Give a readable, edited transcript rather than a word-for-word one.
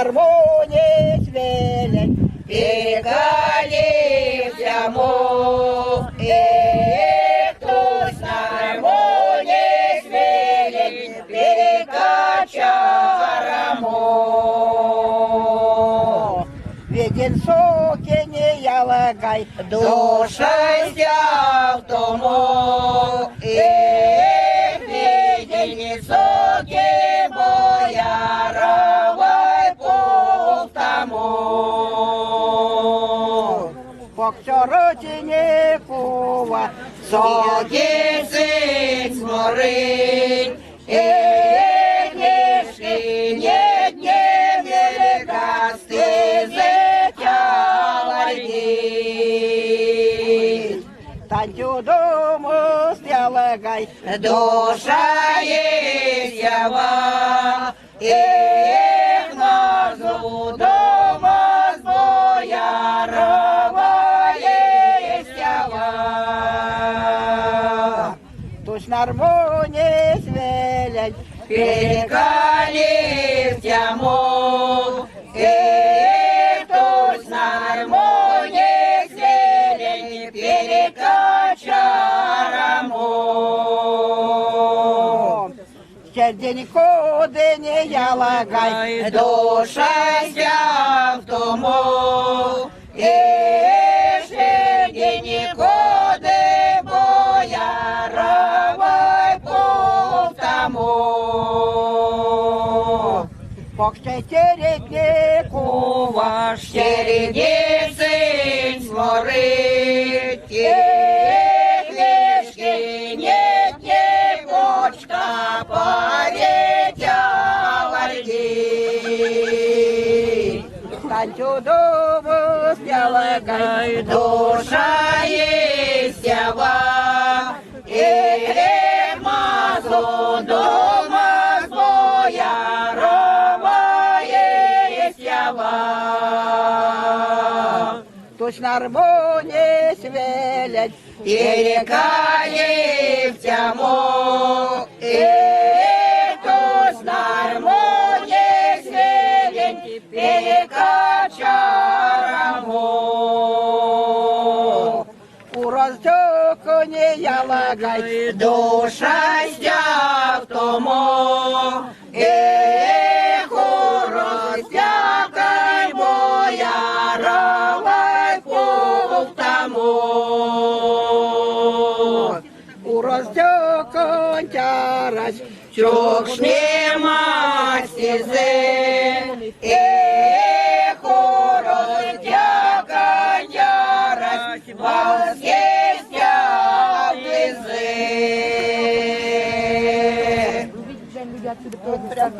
нарвоне свелень, перекалився мов. Хтось нарвоне свелень, перекачара мов. Виден соки не ялагай, душа взяв тому. Виден соки бояровой пол тому. Покчоротині кува, соки сить сморить. Книжки нет, не велика стизить. Танцю дому стялагай, душа есть ява. Назу дома с боярова есть ява. Тусь нарвоне свелять, перекалився мов. Тусь нарвоне свелять, перекачара мов. Серденько не ялагай, душа взяв тому. Серденько бояровой пол тому. Покчетеретнику ваш середицы сморить. Книжки нет, не почка полетела льдить. Танцю дому стялагай, душа есть ява. Мазу дома с боярова есть ява. Тусь нарвоне свелять, перекалився мов. Тусь нарвоне свелять, перекачара мов. У роздюку не ялагай, душа взяв тому. У роздякай бояровой пол тому. У роздюку тярась, чукшне мастізи. У роздякай тярась, вас есть облизы. Прям